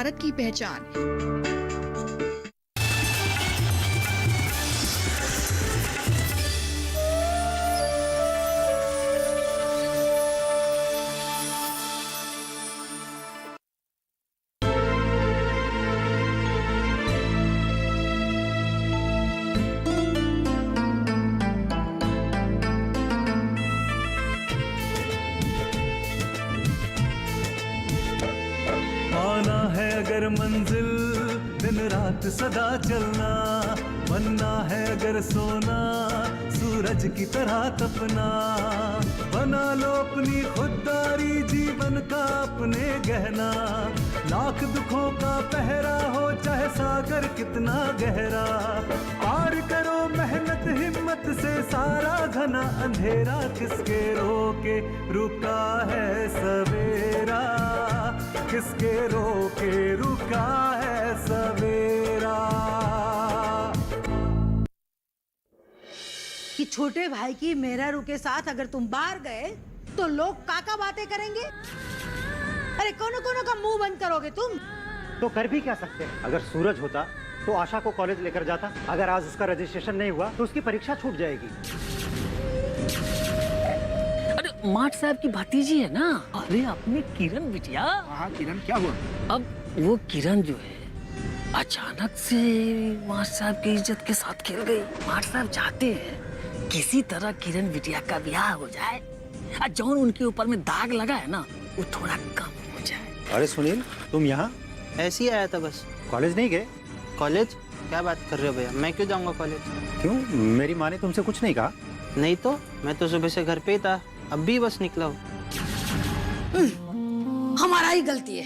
भारत की पहचान। अगर मंजिल दिन रात सदा चलना, बनना है अगर सोना सूरज की तरह तपना, बना लो अपनी खुददारी जीवन का अपने गहना, लाख दुखों का पहरा हो चाहे सागर कितना गहरा, पार करो मेहनत हिम्मत से सारा घना अंधेरा, किसके रोके रुका है सवेरा, किसके रोके रुका है सवेरा। कि छोटे भाई की मेहरारू के साथ अगर तुम बाहर गए तो लोग काका बातें करेंगे। अरे कोनो कोनो का मुंह बंद करोगे तुम। तो कर भी क्या सकते हैं? अगर सूरज होता तो आशा को कॉलेज लेकर जाता, अगर आज उसका रजिस्ट्रेशन नहीं हुआ तो उसकी परीक्षा छूट जाएगी। माठ साहब की भतीजी है ना, अरे अपनी किरण बिटिया। हाँ किरण, क्या हुआ? अब वो किरण जो है अचानक से माठ साहब की इज्जत के साथ खेल गई। माठ साहब चाहते हैं किसी तरह किरण बिटिया का ब्याह हो जाए और जौन उनके ऊपर में दाग लगा है ना वो थोड़ा कम हो जाए। अरे सुनील, तुम यहाँ? ऐसे ही आया था बस। कॉलेज नहीं गए? कॉलेज? क्या बात कर रहे हो भैया, मैं क्यों जाऊंगा कॉलेज? क्यों, मेरी माँ ने तुमसे कुछ नहीं कहा? नहीं तो, मैं तो सुबह से घर पे ही था, अब भी बस निकला हूँ। हमारा ही गलती है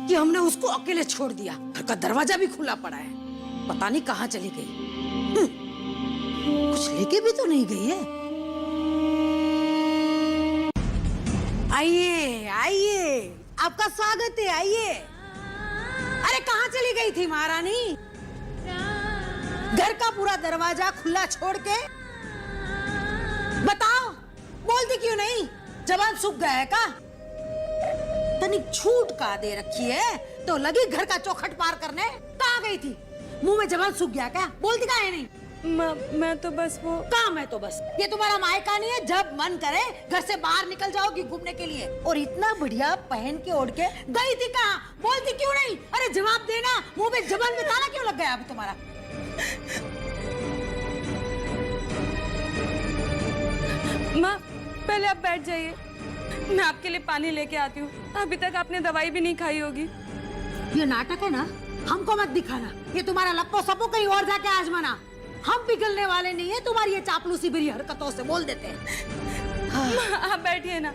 कि हमने उसको अकेले छोड़ दिया। घर का दरवाजा भी खुला पड़ा है, पता नहीं कहाँ चली गई। कुछ लेके भी तो नहीं गई है। आइए आइए, आपका स्वागत है, आइए। अरे कहाँ चली गई थी महारानी? घर का पूरा दरवाजा खुला छोड़ के? बताओ, बोलती क्यों नहीं? जबान सूख गया है का? तनिक छूट का दे रखी है तो लगी घर का चौखट पार करने। कहाँ गई थी? मुंह में जबान सूख गया क्या? बोलती का है नहीं? मैं तो बस वो काम है तो बस। ये तुम्हारा मायका नहीं है, जब मन करे घर से बाहर निकल जाओगी घूमने के लिए। और इतना बढ़िया पहन के ओढ़ के गई थी कहाँ? बोलती क्यों नहीं? अरे जवाब देना, मुंह में जबान में ताला क्यों लग गया अभी तुम्हारा? माँ, पहले आप बैठ जाइए, मैं आपके लिए पानी लेके आती हूँ। अभी तक आपने दवाई भी नहीं खाई होगी। ये नाटक है ना, हमको मत दिखाना। ये तुम्हारा लप्पो सप्पो कहीं और जाके आजमाना। हम पिघलने वाले नहीं है तुम्हारी ये चापलूसी भरी हरकतों से, बोल देते हैं। हाँ। आप बैठिए ना।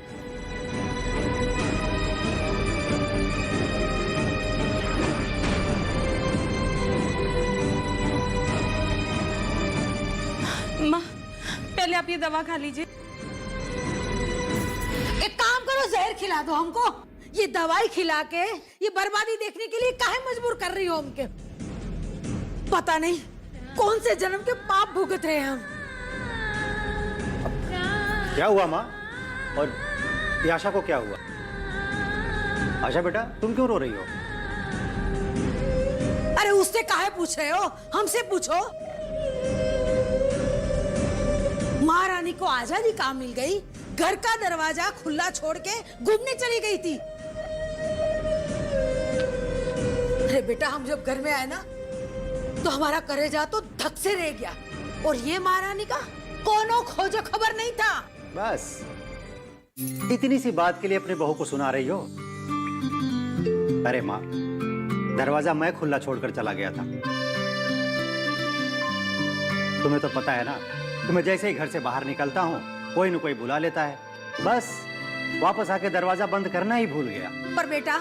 माँ, पहले आप ये दवा खा लीजिए। एक काम करो, जहर खिला दो हमको। ये दवाई खिला के ये बर्बादी देखने के लिए काहे मजबूर कर रही हो हमके? पता नहीं कौन से जन्म के पाप भुगत रहे हैं हम। क्या हुआ माँ? और ये आशा को क्या हुआ? आशा बेटा, तुम क्यों रो रही हो? अरे उससे काहे पूछ रहे हो? हमसे पूछो। महारानी को आजादी कहाँ मिल गई? घर का दरवाजा खुला छोड़ के घूमने चली गई थी। अरे बेटा, हम जब घर में आए ना तो हमारा कलेजा तो धक से रह गया। और ये महारानी का कोनो खोजो खबर नहीं था। बस इतनी सी बात के लिए अपनी बहू को सुना रही हो? अरे माँ, दरवाजा मैं खुला छोड़कर चला गया था। तुम्हें तो पता है ना, तुम्हें जैसे ही घर से बाहर निकलता हूँ कोई न कोई बुला लेता है। बस वापस आके दरवाजा बंद करना ही भूल गया। पर बेटा,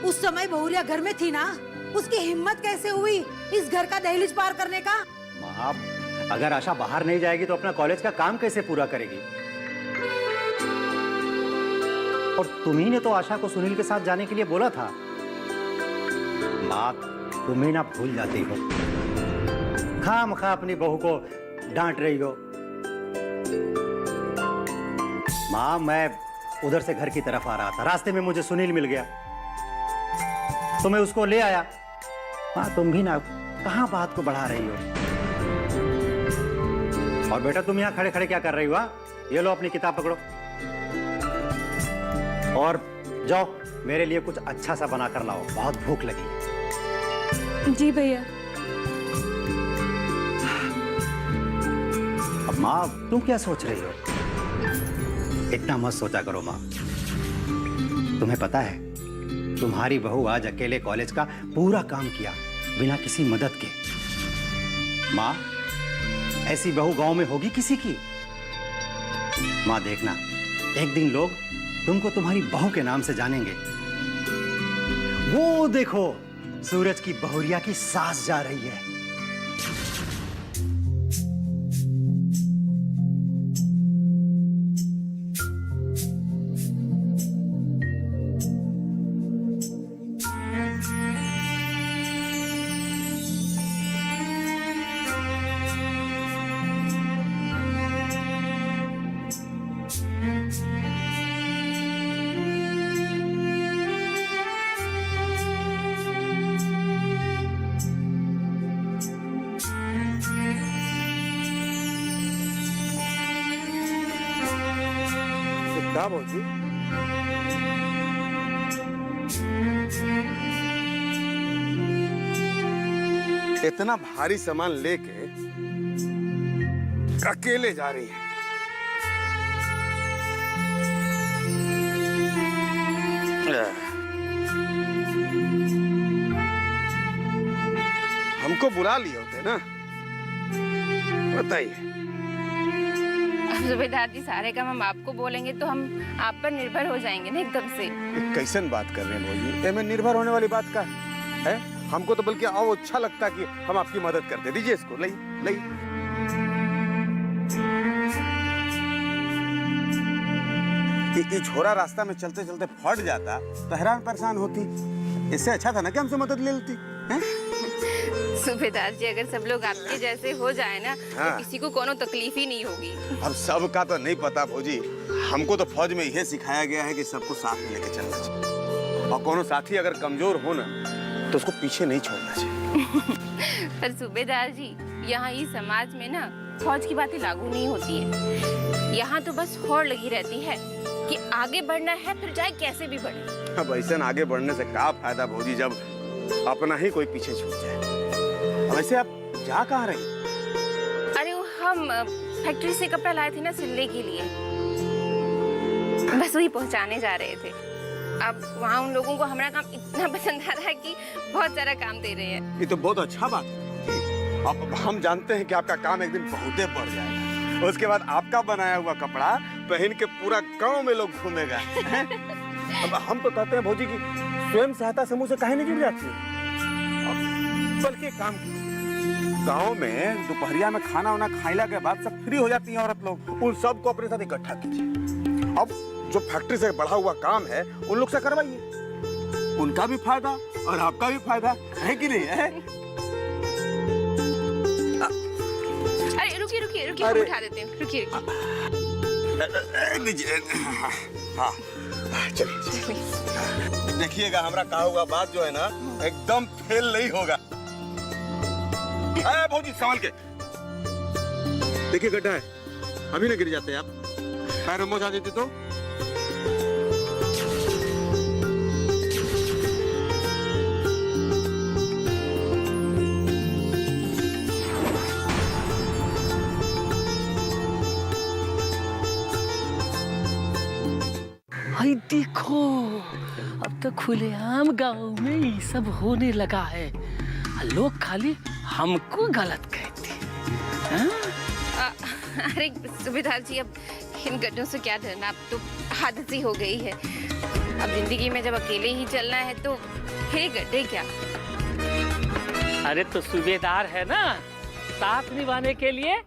उस समय बहुरिया घर में थी ना, उसकी हिम्मत कैसे हुई इस घर का दहलीज पार करने का? माँ, अगर आशा बाहर नहीं जाएगी तो अपना कॉलेज का काम कैसे पूरा करेगी? और तुम्ही ने तो आशा को सुनील के साथ जाने के लिए बोला था। माँ, तुम ही ना भूल जाती हो, खामखा अपनी बहू को डांट रही हो। माँ, मैं उधर से घर की तरफ आ रहा था, रास्ते में मुझे सुनील मिल गया। तो मैं उसको ले आया। माँ तुम भी ना कहाँ बात को बढ़ा रही हो। और बेटा तुम यहाँ खड़े खड़े क्या कर रही हो? ये लो अपनी किताब पकड़ो और जाओ मेरे लिए कुछ अच्छा सा बना कर लाओ, बहुत भूख लगी है। जी भैया। अब माँ तुम क्या सोच रही हो? इतना मत सोचा करो माँ। तुम्हें पता है तुम्हारी बहू आज अकेले कॉलेज का पूरा काम किया बिना किसी मदद के। माँ ऐसी बहू गांव में होगी किसी की? माँ देखना एक दिन लोग तुमको तुम्हारी बहू के नाम से जानेंगे। वो देखो सूरज की बहुरिया की सास जा रही है। क्या भाजी? इतना भारी सामान लेके अकेले जा रही है। हमको बुला लिए होते ना, बताइए। सुबेदार जी सारे काम हम आपको बोलेंगे तो हम आप पर निर्भर हो जाएंगे ना एकदम से। कैसन बात कर रहे हैं भौजी? में निर्भर होने वाली बात का है? हमको तो बल्कि आओ अच्छा लगता कि हम आपकी मदद करते। दीजिए इसको, लई। ये छोरा रास्ता में चलते चलते फट जाता तो हैरान परेशान होती। इससे अच्छा था ना कि हमसे मदद ले लेती। सुबेदार जी अगर सब लोग आपके जैसे हो जाए ना तो किसी को कोनो तकलीफ ही नहीं होगी। अब सबका तो नहीं पता भौजी, हमको तो फौज में यह सिखाया गया है कि सबको साथ में लेके चलना चाहिए और कोनो साथी अगर कमजोर हो ना तो उसको पीछे नहीं छोड़ना चाहिए। पर सुबेदार जी यहाँ इस समाज में ना फौज की बातें लागू नहीं होती है। यहाँ तो बस होड़ लगी रहती है कि आगे बढ़ना है फिर चाहे कैसे भी बढ़े। अब ऐसे आगे बढ़ने से क्या फायदा भौजी जब अपना ही कोई पीछे छूट जाए। वैसे आप जा कहाँ रही? अरे हम फैक्ट्री से कपड़ा लाए थे ना सिलने के लिए, बस वही पहुँचाने जा रहे थे। अब वहाँ उन लोगों को हमारा काम इतना पसंद आ रहा है कि बहुत सारा काम दे रहे हैं। ये तो बहुत अच्छा बात है। अब हम जानते हैं कि आपका काम एक दिन बहुते बढ़ जाएगा। उसके बाद आपका बनाया हुआ कपड़ा पहन के पूरा गांव में लोग घूमेगा। अब हम तो कहते हैं भौजी की स्वयं सहायता समूह से काहे नहीं जुड़ जाती? बल्कि काम गांव में दोपहरिया में खाना वाना खाइला के बाद सब फ्री हो जाती हैं औरत लोग, उन सबको अपने साथ इकट्ठा कीजिए। अब जो फैक्ट्री से बढ़ा हुआ काम है उन लोग से करवाइए, उनका भी फायदा और आपका भी फायदा है कि नहीं है? अरे रुकिए हम उठा देते हैं। रुकिए हाँ चलिए। देखिएगा हमारा कहा हुआ बात जो है ना एकदम फेल नहीं होगा। भौजी संभाल के देखिए, गड्ढा है, अभी ना गिर जाते आप। पैर में मोच आ देते तो। भाई देखो अब तो खुलेआम गांव में ये सब होने लगा है। लोग खाली हमको गलत कहते हैं। अरे सुबेदार जी अब इन गड्ढों से क्या डरना, अब तो आदत सी हो गई है। अब जिंदगी में जब अकेले ही चलना है तो फिर गड्ढे क्या। अरे तो सूबेदार है ना साथ निभाने के लिए।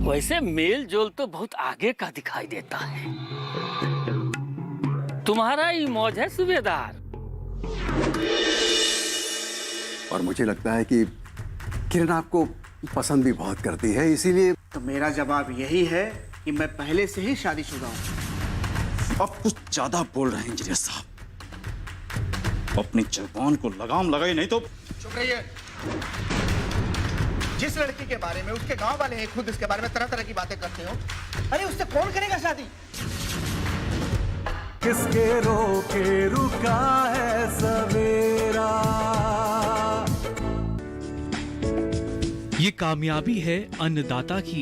वैसे मेल जोल तो बहुत आगे का दिखाई देता है। तुम्हारा ही मौज है सूबेदार। और मुझे लगता है कि किरण आपको पसंद भी बहुत करती है, इसीलिए। तो मेरा जवाब यही है कि मैं पहले से ही शादीशुदा हूँ। अब कुछ ज्यादा बोल रहे हैं इंजीनियर साहब, अपनी जबान को लगाम लगाई नहीं तो। चुप रहिए। जिस लड़की के बारे में उसके गांव वाले हैं खुद इसके बारे में तरह तरह की बातें करते हो, अरे उससे कौन करेगा शादी? किसके रोके रुका है सवेरा। ये कामयाबी है अन्नदाता की।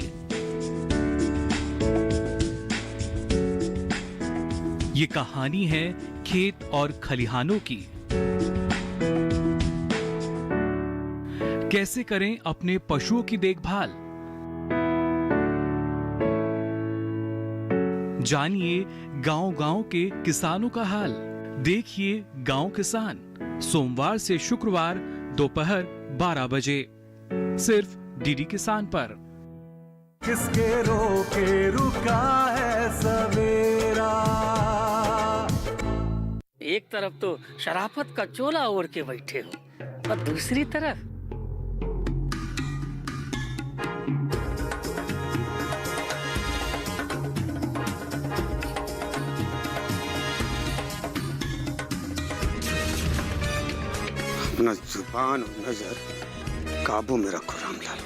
ये कहानी है खेत और खलिहानों की। कैसे करें अपने पशुओं की देखभाल, जानिए गांव-गांव के किसानों का हाल। देखिए गांव किसान, सोमवार से शुक्रवार दोपहर 12 बजे सिर्फ डीडी किसान पर। किसके रोके रुका है सवेरा। एक तरफ तो शराफत का चोला ओढ़ के बैठे हो और दूसरी तरफ अपना जुबान और नजर काबू में रखो रामलाल।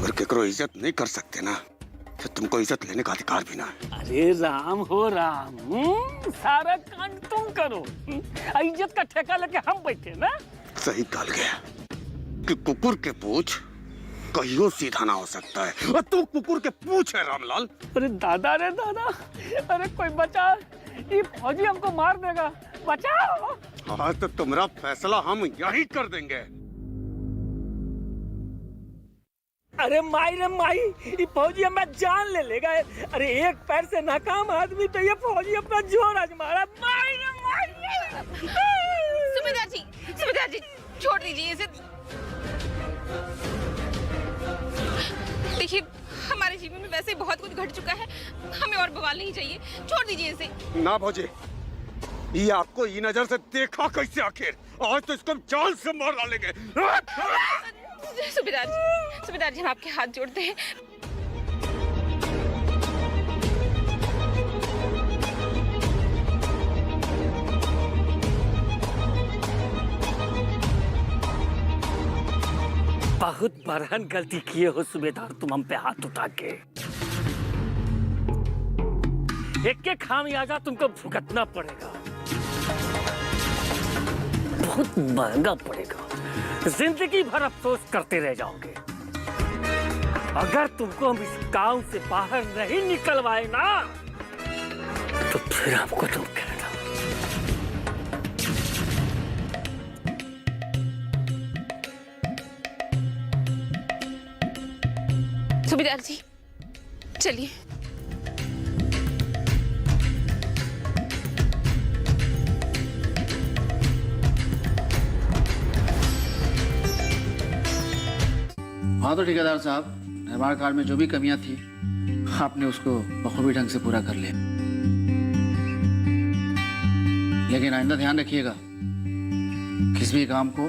और केकरो इज्जत नहीं कर सकते ना, तो तुमको इज्जत लेने का अधिकार भी ना है। अरे राम हो राम, सारा कांड तुम करो, इज्जत का ठेका लेके हम बैठे ना। सही कहा गया कि कुकुर के पूछ कहियो सीधा ना हो सकता है, और तू कुकुर के पूछ है रामलाल। अरे दादा रे दादा, अरे कोई बचा, ये फौजी हमको मार देगा, बचाओ। हाँ तो तुम्हारा फैसला हम यही कर देंगे। अरे माई रे माई, ये फौजी हमें जान ले लेगा। अरे एक पैर से नाकाम आदमी तो ये फौजी अपना जोर आजमा रहा। माई रे माई। सुबेदार जी छोड़ दीजिए इसे। देखिए हमारे जीवन में वैसे बहुत कुछ घट चुका है, हमें और बवाल नहीं चाहिए, छोड़ दीजिए इसे। ना भौजी, ये आपको ये नजर से देखा कैसे आखिर? आज तो इसको हम जान से मार डालेंगे। सुबेदार जी हम आपके हाथ जोड़ते हैं। बहुत बरहन गलती किए हो सुबेदार, तुम हम पे हाथ उठा के। एक के खामियाजा तुमको भुगतना पड़ेगा, बहुत महंगा पड़ेगा। जिंदगी भर अफसोस करते रह जाओगे। अगर तुमको हम इस गांव से बाहर नहीं निकलवाए ना, तो फिर हमको तुम कहना। सुबेदार जी चलिए। हाँ तो ठेकेदार साहब, निर्माण कार्य में जो भी कमियां थी आपने उसको बखूबी ढंग से पूरा कर लिया। लेकिन आइंदा ध्यान रखिएगा, किसी भी काम को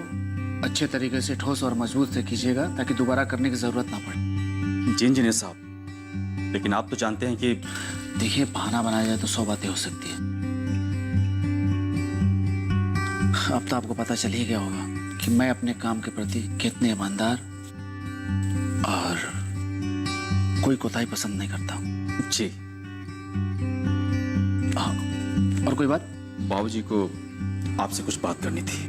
अच्छे तरीके से ठोस और मजबूत से कीजिएगा ताकि दोबारा करने की जरूरत ना पड़े। जी इंजीनियर साहब, लेकिन आप तो जानते हैं कि देखिए बहाना बनाया जाए तो 100 बातें हो सकती है। अब तो आपको पता चल ही गया होगा कि मैं अपने काम के प्रति कितने ईमानदार और कोई कोताही पसंद नहीं करता हूँ। जी। और कोई बात? बाबूजी को आपसे कुछ बात करनी थी।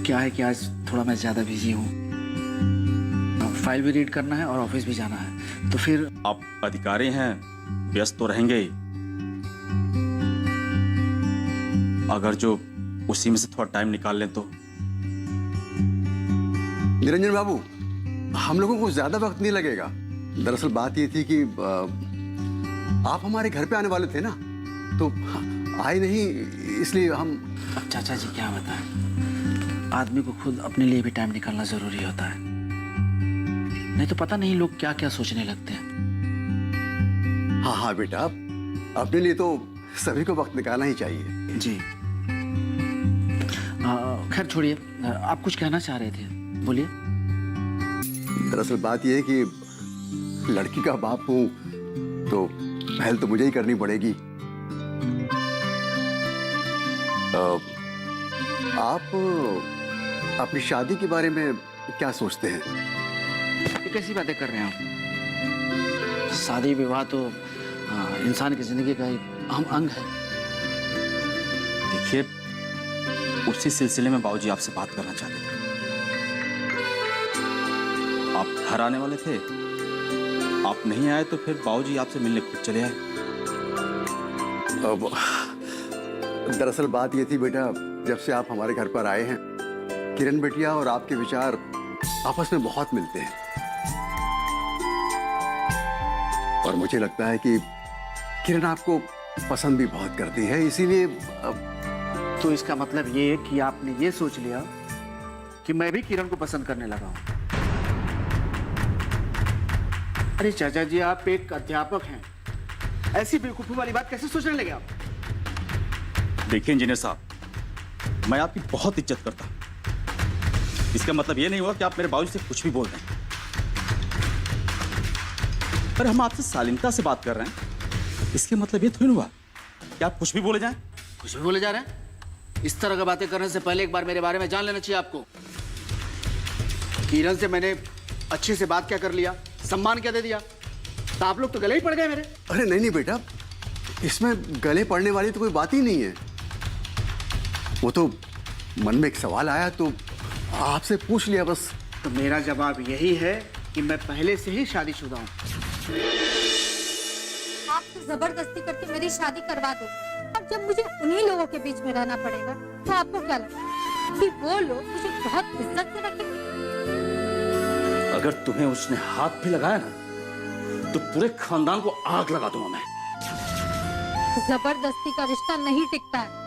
क्या है कि आज थोड़ा मैं ज्यादा बिजी हूँ, फाइल भी रीड करना है और ऑफिस भी जाना है, तो फिर आप अधिकारी हैं, व्यस्त तो रहेंगे ही। अगर जो उसी में से थोड़ा टाइम निकाल लें तो। निरंजन बाबू, हम लोगों को ज्यादा वक्त नहीं लगेगा। दरअसल बात ये थी कि आप हमारे घर पे आने वाले थे ना, तो आए नहीं, इसलिए हम। चाचा जी क्या बताएं, आदमी को खुद अपने लिए भी टाइम निकालना जरूरी होता है, नहीं तो पता नहीं लोग क्या क्या सोचने लगते हैं। हाँ हाँ बेटा, अपने लिए तो सभी को वक्त निकालना ही चाहिए। जी। खैर छोड़िए, आप कुछ कहना चाह रहे थे, बोलिए। दरअसल बात यह है कि लड़की का बाप हूं तो पहल तो मुझे ही करनी पड़ेगी। आप अपनी शादी के बारे में क्या सोचते हैं? ये कैसी बातें कर रहे हैं आप? शादी विवाह तो इंसान की जिंदगी का एक अहम अंग है। देखिए, उसी सिलसिले में बाबूजी आपसे बात करना चाहते थे। आप घर आने वाले थे, आप नहीं आए तो फिर बाबूजी आपसे मिलने खुद चले आए। दरअसल बात ये थी बेटा, जब से आप हमारे घर पर आए हैं, किरण बेटिया और आपके विचार आपस में बहुत मिलते हैं और मुझे लगता है कि किरण आपको पसंद भी बहुत करती है, इसीलिए तो इसका मतलब ये है कि आपने ये सोच लिया कि मैं भी किरण को पसंद करने लगा हूं। अरे चाचा जी, आप एक अध्यापक हैं, ऐसी बेवकूफी वाली बात कैसे सोचने लगे आप? देखिए इंजीनियर साहब, मैं आपकी बहुत इज्जत करता हूं। इसका मतलब ये नहीं हुआ कि आप मेरे बाबूजी से कुछ भी बोल रहे हैं। पर हम आपसे शालीनता से बात कर रहे हैं, इसके मतलब ये थोड़ी हुआ कि आप कुछ भी बोले जाएं। कुछ भी बोले जा रहे हैं? इस तरह की बातें करने से पहले एक बार मेरे बारे में जान लेना चाहिए आपको। किरण से मैंने अच्छे से बात क्या कर लिया, सम्मान क्या दे दिया, तो आप लोग तो गले ही पड़ गए मेरे। अरे नहीं बेटा, इसमें गले पड़ने वाली तो कोई बात ही नहीं है। वो तो मन में एक सवाल आया तो आपसे पूछ लिया बस। तो मेरा जवाब यही है कि मैं पहले से ही शादीशुदा हूँ। आप तो जबरदस्ती करके मेरी शादी करवा दो, और जब मुझे उन्हीं लोगों के बीच में रहना पड़ेगा तो आपको क्या लगता कि वो लोग मुझे बहुत इज्जत से रखेंगे? अगर तुम्हें उसने हाथ भी लगाया ना तो पूरे खानदान को आग लगा दूंगा मैं। जबरदस्ती का रिश्ता नहीं टिकता है।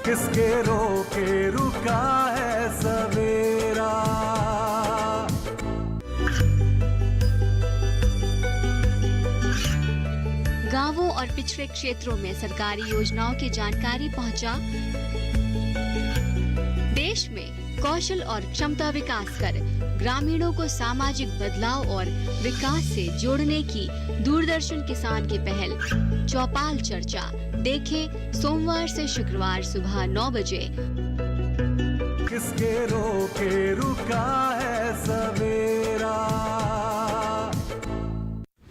किसके रोके रुका है सवेरा। गांवों और पिछड़े क्षेत्रों में सरकारी योजनाओं की जानकारी पहुंचा। देश में कौशल और क्षमता विकास कर ग्रामीणों को सामाजिक बदलाव और विकास से जोड़ने की दूरदर्शन किसान की पहल चौपाल चर्चा देखें सोमवार से शुक्रवार सुबह 9 बजे। किसके रोके रुका है सवेरा।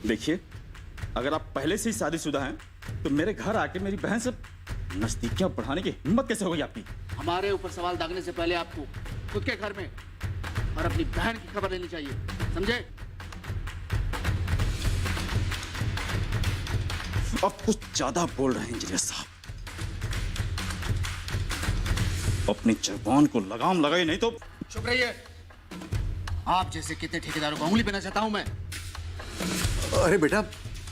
देखिए, अगर आप पहले से ही शादीशुदा हैं तो मेरे घर आके मेरी बहन से नजदीकियां बढ़ाने की हिम्मत कैसे होगी आपकी? हमारे ऊपर सवाल दागने से पहले आपको खुद के घर में और अपनी बहन की खबर लेनी चाहिए, समझे? आप कुछ ज्यादा बोल रहे हैं इंजीनियर साहब। अपनी जुबान को लगाम लगाई, नहीं तो। चुप रहिए। आप जैसे कितने ठेकेदारों को उंगली पहना चाहता हूं मैं। अरे बेटा,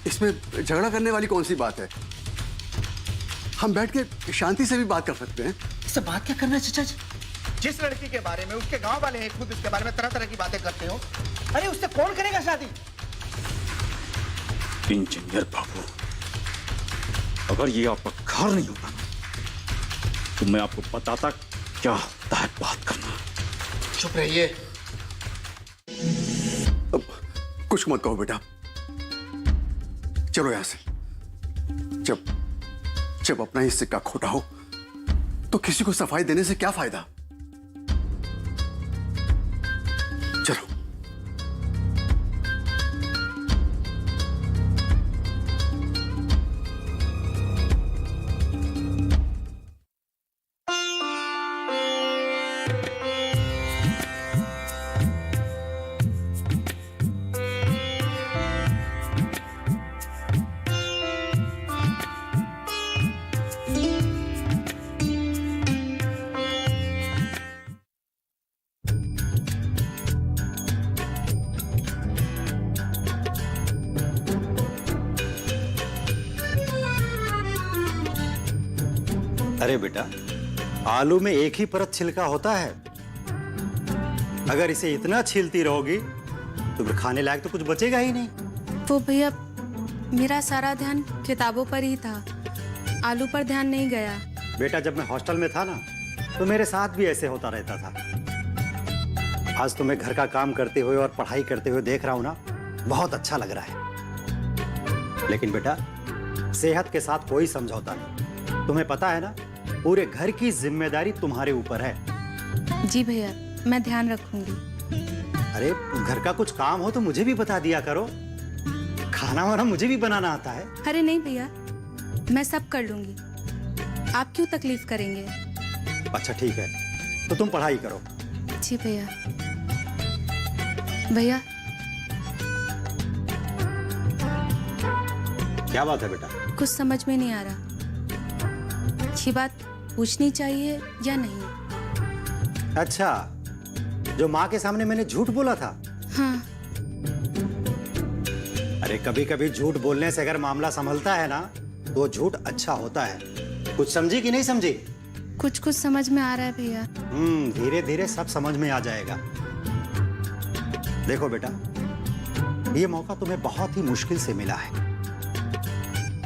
इसमें झगड़ा करने वाली कौन सी बात है? हम बैठ के शांति से भी बात कर सकते हैं। इससे बात क्या करना है चाचा जी? जिस लड़की के बारे में उसके गांव वाले हैं खुद इसके बारे में तरह तरह की बातें करते हो, अरे उससे कौन करेगा शादी? इंजीनियर बाबू, अगर ये आपका घर नहीं होता तो मैं आपको बताता क्या होता है बात करना। चुप रहिए। अब कुछ मत कहो बेटा, चलो यहां से। जब अपना ही सिक्का खोटा हो तो किसी को सफाई देने से क्या फायदा? चलो। अरे बेटा, आलू में एक ही परत छिलका होता है। अगर इसे इतना छीलती रहोगी तो फिर खाने लायक तो कुछ बचेगा ही नहीं। वो भैया मेरा सारा ध्यान किताबों पर ही था, आलू पर ध्यान नहीं गया। बेटा जब मैं हॉस्टल में था ना तो मेरे साथ भी ऐसे होता रहता था। आज तुम्हें घर का काम करते हुए और पढ़ाई करते हुए देख रहा हूं ना, बहुत अच्छा लग रहा है। लेकिन बेटा सेहत के साथ कोई समझौता नहीं। तुम्हें पता है ना, पूरे घर की जिम्मेदारी तुम्हारे ऊपर है। जी भैया, मैं ध्यान रखूंगी। अरे घर का कुछ काम हो तो मुझे भी बता दिया करो। खाना वाना मुझे भी बनाना आता है। अरे नहीं भैया, मैं सब कर लूंगी, आप क्यों तकलीफ करेंगे। अच्छा ठीक है, तो तुम पढ़ाई करो। जी भैया। भैया क्या बात है बेटा? कुछ समझ में नहीं आ रहा, ये बात पूछनी चाहिए या नहीं। अच्छा, जो माँ के सामने मैंने झूठ बोला था। हाँ। अरे कभी कभी झूठ बोलने से अगर मामला संभलता है ना तो झूठ अच्छा होता है। कुछ समझी कि नहीं समझी? कुछ कुछ समझ में आ रहा है भैया। धीरे धीरे सब समझ में आ जाएगा। देखो बेटा, ये मौका तुम्हें बहुत ही मुश्किल से मिला है।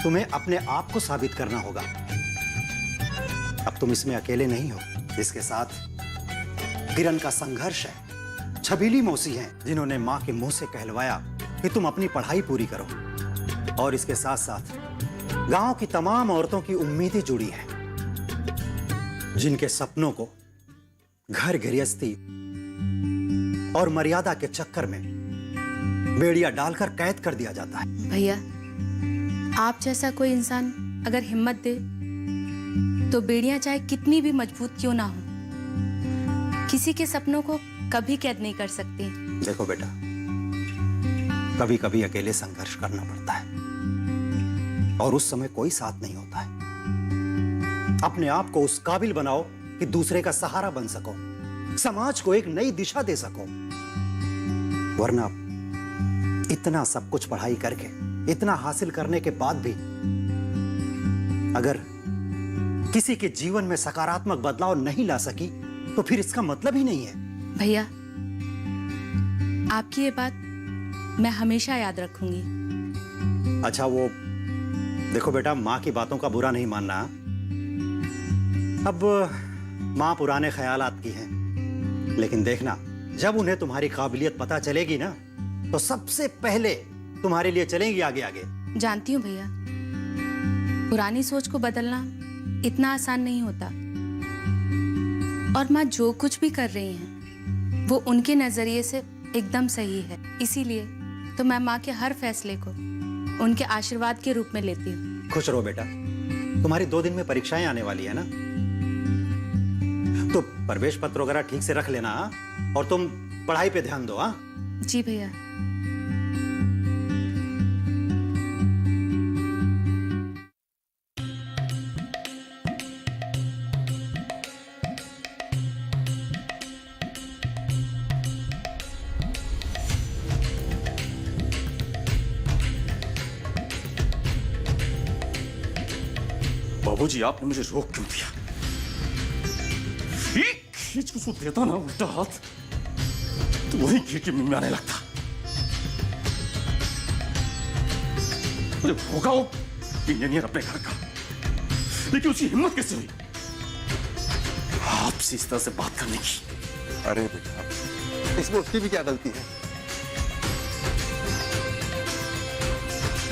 तुम्हें अपने आप को साबित करना होगा। अब तुम इसमें अकेले नहीं हो। इसके साथ किरण का संघर्ष है, छबीली मौसी हैं जिन्होंने माँ के मुंह से कहलवाया कि तुम अपनी पढ़ाई पूरी करो। और इसके साथ साथ गांव की तमाम औरतों की उम्मीदें जुड़ी हैं, जिनके सपनों को घर गृहस्थी और मर्यादा के चक्कर में बेड़िया डालकर कैद कर दिया जाता है। भैया, आप जैसा कोई इंसान अगर हिम्मत दे तो बेड़ियां चाहे कितनी भी मजबूत क्यों ना हो, किसी के सपनों को कभी कैद नहीं कर सकती। देखो बेटा, कभी कभी अकेले संघर्ष करना पड़ता है और उस समय कोई साथ नहीं होता है। अपने आप को उस काबिल बनाओ कि दूसरे का सहारा बन सको, समाज को एक नई दिशा दे सको। वरना इतना सब कुछ पढ़ाई करके, इतना हासिल करने के बाद भी अगर किसी के जीवन में सकारात्मक बदलाव नहीं ला सकी तो फिर इसका मतलब ही नहीं है। भैया, आपकी ये बात मैं हमेशा याद रखूंगी। अच्छा वो देखो बेटा, माँ की बातों का बुरा नहीं मानना। अब माँ पुराने ख्यालात की हैं, लेकिन देखना जब उन्हें तुम्हारी काबिलियत पता चलेगी ना तो सबसे पहले तुम्हारे लिए चलेंगी आगे आगे। जानती हूँ भैया, पुरानी सोच को बदलना इतना आसान नहीं होता। और माँ जो कुछ भी कर रही हैं वो उनके नजरिए से एकदम सही है। इसीलिए तो मैं माँ के हर फैसले को उनके आशीर्वाद के रूप में लेती हूँ। खुश रहो बेटा, तुम्हारी 2 दिन में परीक्षाएं आने वाली है ना, तो प्रवेश पत्र वगैरह ठीक से रख लेना और तुम पढ़ाई पे ध्यान दो। हाँ जी भैया। बाबूजी, आपने मुझे रोक क्यों दिया? खींच को देता ना उल्टा हाथ तो वही खींच के मुंह में आने लगता। अरे होगा वो इंजीनियर अपने घर का, लेकिन उसकी हिम्मत कैसे हुई आपसे इस तरह से बात करने की? अरे बेटा, इसमें उसकी भी क्या गलती है?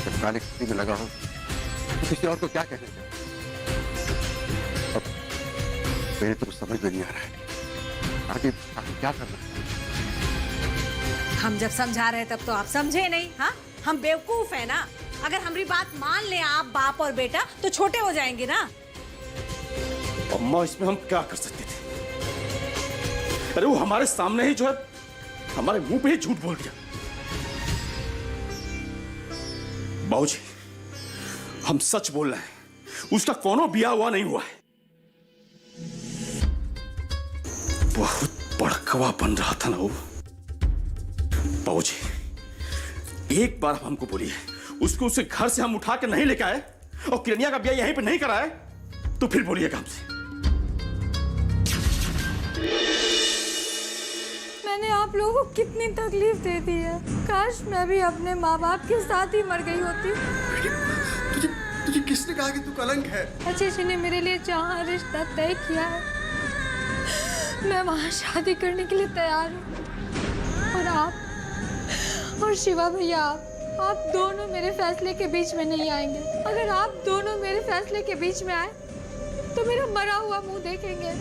जब गाने किसी में लगा हो तो किसी और को क्या कहने का? अब मेरे तो कुछ समझ में नहीं आ रहा है, आगे क्या करना है? हम जब समझा रहे तब तो आप समझे नहीं। हाँ, हम बेवकूफ है ना। अगर हमारी बात मान ले आप बाप और बेटा तो छोटे हो जाएंगे ना। अम्मा, इसमें हम क्या कर सकते थे? अरे वो हमारे सामने ही जो है हमारे मुंह पे ही झूठ बोल दिया। बाबूजी, हम सच बोल रहे हैं, उसका कोनो ब्याह हुआ नहीं हुआ है। बहुत बड़कवा बन रहा था ना वो। बाबूजी, एक बार हमको बोलिए, उसको उसके घर से हम उठा के नहीं लेके आए और किरनिया का ब्याह यहीं पे नहीं कराए तो फिर बोलिएगा हमसे। मैंने आप लोगों को कितनी तकलीफ दे दी है। काश मैं भी अपने माँ बाप के साथ ही मर गई होती। तुझे किसने कहा कि तू कलंक है? अच्छे जी ने मेरे लिए जहाँ रिश्ता तय किया है मैं वहाँ शादी करने के लिए तैयार हूँ। और आप और शिवा भैया आप दोनों मेरे फैसले के बीच में नहीं आएंगे। अगर आप दोनों मेरे फैसले के बीच में आए तो मेरा मरा हुआ मुंह देखेंगे।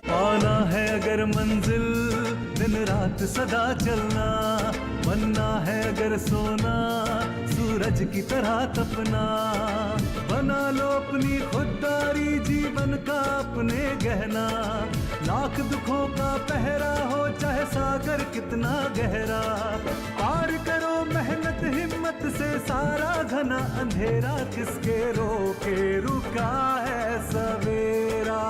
पाना है अगर मंजिल दिन रात सदा चलना, बनना है अगर सोना सूरज की तरह तपना। बना लो अपनी खुददारी जीवन का अपने गहना, लाख दुखों का पहरा हो चाहे सागर कितना गहरा। पार करो मेहनत हिम्मत से सारा घना अंधेरा, किसके रोके रुका है सवेरा।